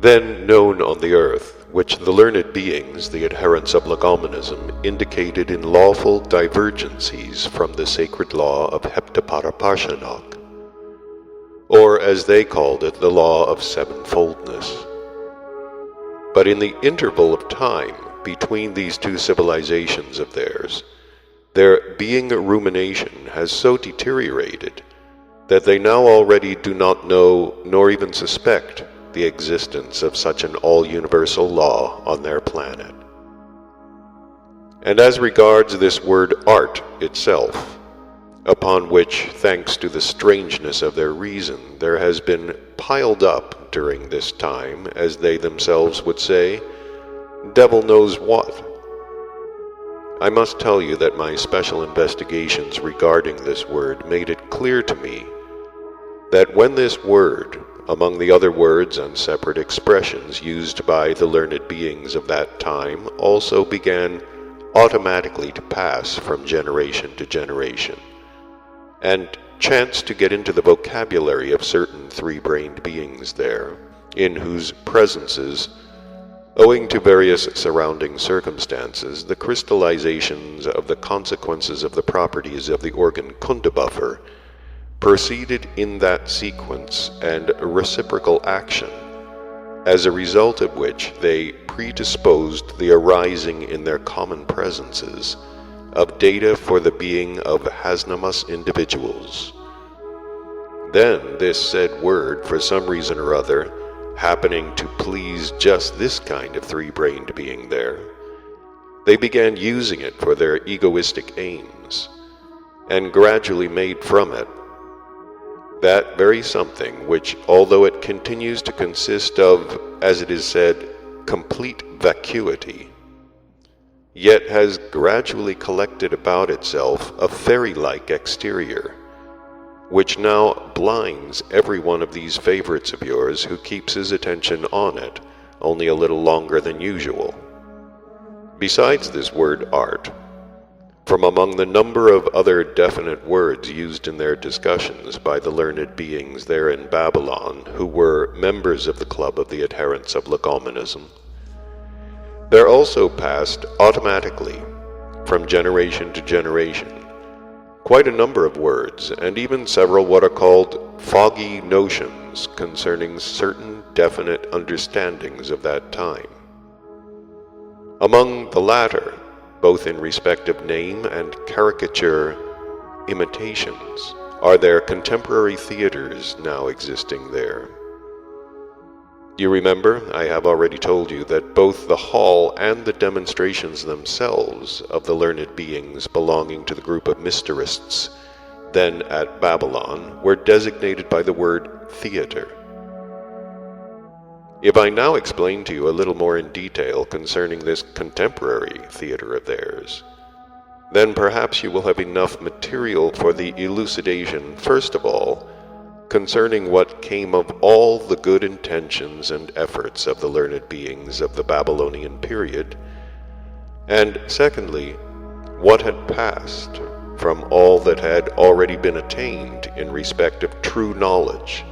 then known on the earth, which the learned beings, the adherents of legomenism, indicated in lawful divergencies from the sacred law of heptaparaparshanok, or as they called it, the law of sevenfoldness. But in the interval of time between these two civilizations of theirs, their being rumination has so deteriorated that they now already do not know nor even suspect the existence of such an all-universal law on their planet. And as regards this word art itself, upon which, thanks to the strangeness of their reason, there has been piled up during this time, as they themselves would say, devil knows what. I must tell you that my special investigations regarding this word made it clear to me that when this word, among the other words and separate expressions used by the learned beings of that time, also began automatically to pass from generation to generation, and chanced to get into the vocabulary of certain three-brained beings there, in whose presences, owing to various surrounding circumstances, the crystallizations of the consequences of the properties of the organ kundabuffer proceeded in that sequence and reciprocal action, as a result of which they predisposed the arising in their common presences of data for the being of Hasnamus individuals. Then this said word, for some reason or other, happening to please just this kind of three-brained being there, they began using it for their egoistic aims, and gradually made from it that very something which, although it continues to consist of, as it is said, complete vacuity, yet has gradually collected about itself a fairy-like exterior, which now blinds every one of these favorites of yours who keeps his attention on it only a little longer than usual. Besides this word art, from among the number of other definite words used in their discussions by the learned beings there in Babylon, who were members of the club of the adherents of legomenism, there also passed automatically, from generation to generation, quite a number of words, and even several what are called foggy notions concerning certain definite understandings of that time. Among the latter, both in respect of name and caricature imitations, are there contemporary theaters now existing there. You remember, I have already told you that both the hall and the demonstrations themselves of the learned beings belonging to the group of mysterists then at Babylon were designated by the word theater. If I now explain to you a little more in detail concerning this contemporary theater of theirs, then perhaps you will have enough material for the elucidation, first of all, concerning what came of all the good intentions and efforts of the learned beings of the Babylonian period, and secondly, what had passed from all that had already been attained in respect of true knowledge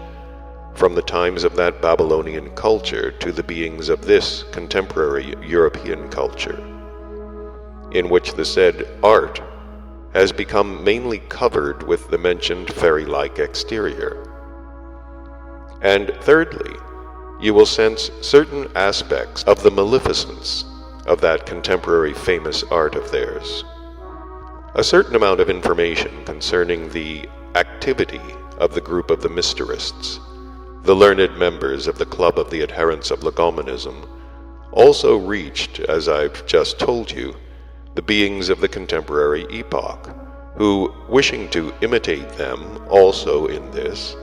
from the times of that Babylonian culture to the beings of this contemporary European culture, in which the said art has become mainly covered with the mentioned fairy-like exterior. And thirdly, you will sense certain aspects of the maleficence of that contemporary famous art of theirs. A certain amount of information concerning the activity of the group of the mysterists, the learned members of the club of the adherents of legomenism, also reached, as I've just told you, the beings of the contemporary epoch, who, wishing to imitate them also in this,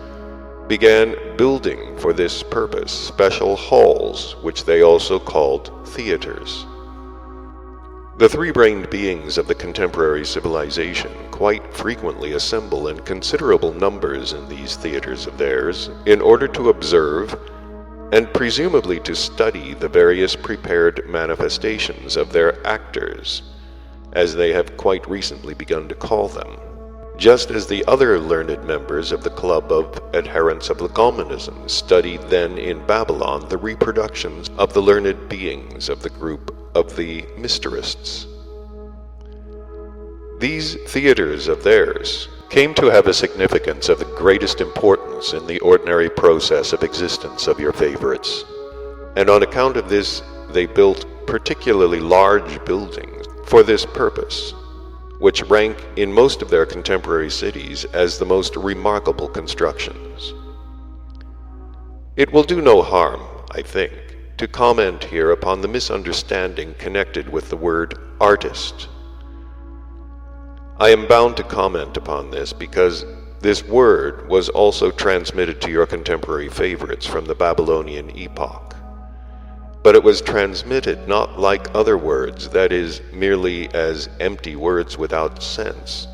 began building for this purpose special halls, which they also called theaters. The three-brained beings of the contemporary civilization quite frequently assemble in considerable numbers in these theaters of theirs in order to observe and presumably to study the various prepared manifestations of their actors, as they have quite recently begun to call them, just as the other learned members of the club of adherents of Legalism studied then in Babylon the reproductions of the learned beings of the group of the Mysterists. These theaters of theirs came to have a significance of the greatest importance in the ordinary process of existence of your favorites, and on account of this they built particularly large buildings for this purpose, which rank in most of their contemporary cities as the most remarkable constructions. It will do no harm, I think, to comment here upon the misunderstanding connected with the word artist. I am bound to comment upon this because this word was also transmitted to your contemporary favorites from the Babylonian epoch. But it was transmitted not like other words, that is, merely as empty words without sense,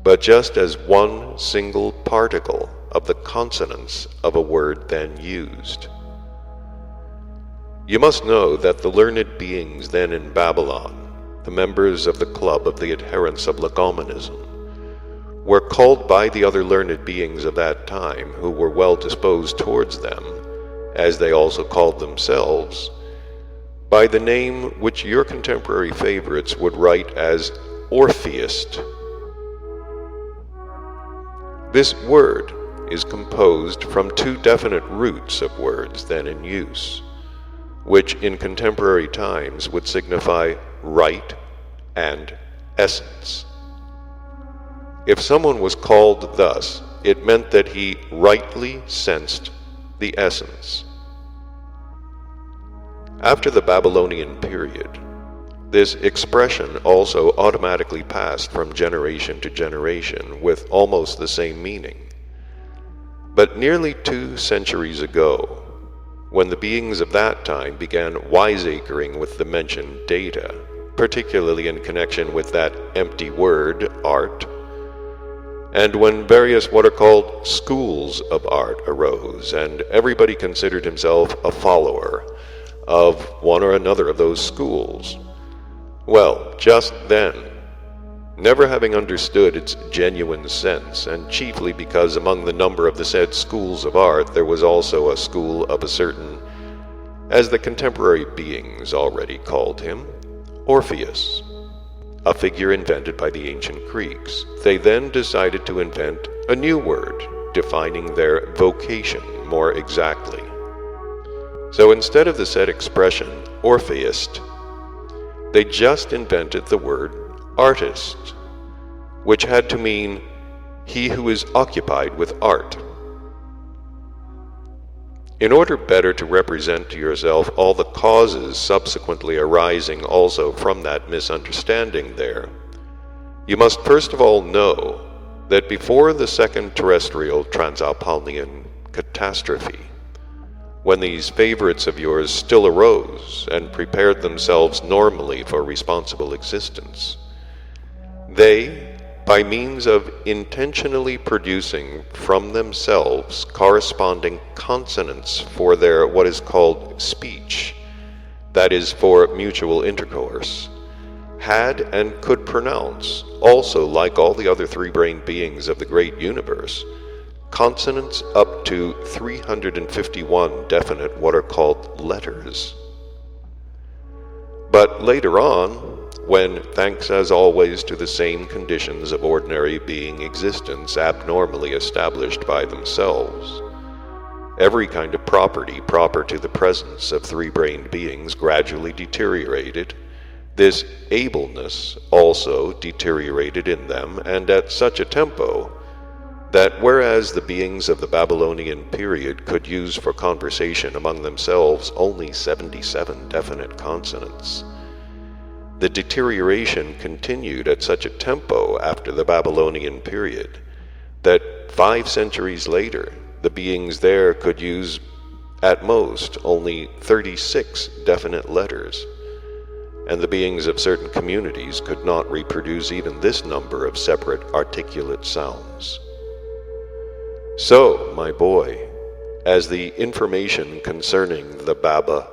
but just as one single particle of the consonants of a word then used. You must know that the learned beings then in Babylon, the members of the club of the adherents of Legalism, were called by the other learned beings of that time, who were well disposed towards them, as they also called themselves, by the name which your contemporary favorites would write as Orpheist. This word is composed from two definite roots of words then in use, which in contemporary times would signify right and essence. If someone was called thus, it meant that he rightly sensed the essence. After the Babylonian period, this expression also automatically passed from generation to generation with almost the same meaning. But nearly 2 centuries ago, when the beings of that time began wiseacring with the mentioned data, particularly in connection with that empty word, art, and when various what are called schools of art arose, and everybody considered himself a follower of one or another of those schools, well, just then, never having understood its genuine sense, and chiefly because among the number of the said schools of art there was also a school of a certain, as the contemporary beings already called him, Orpheus, a figure invented by the ancient Greeks, they then decided to invent a new word defining their vocation more exactly. So instead of the said expression, Orpheist, they just invented the word artist, which had to mean he who is occupied with art. In order better to represent to yourself all the causes subsequently arising also from that misunderstanding there, you must first of all know that before the second terrestrial Transalpinian catastrophe, when these favorites of yours still arose and prepared themselves normally for responsible existence, they, by means of intentionally producing from themselves corresponding consonants for their what is called speech, that is, for mutual intercourse, had and could pronounce, also like all the other three-brained beings of the great universe, consonants up to 351 definite what are called letters. But later on, when, thanks as always to the same conditions of ordinary being existence abnormally established by themselves, every kind of property proper to the presence of three-brained beings gradually deteriorated, this ableness also deteriorated in them, and at such a tempo that whereas the beings of the Babylonian period could use for conversation among themselves only 77 definite consonants, the deterioration continued at such a tempo after the Babylonian period that 5 centuries later the beings there could use at most only 36 definite letters, and the beings of certain communities could not reproduce even this number of separate articulate sounds. So, my boy, as the information concerning the Baba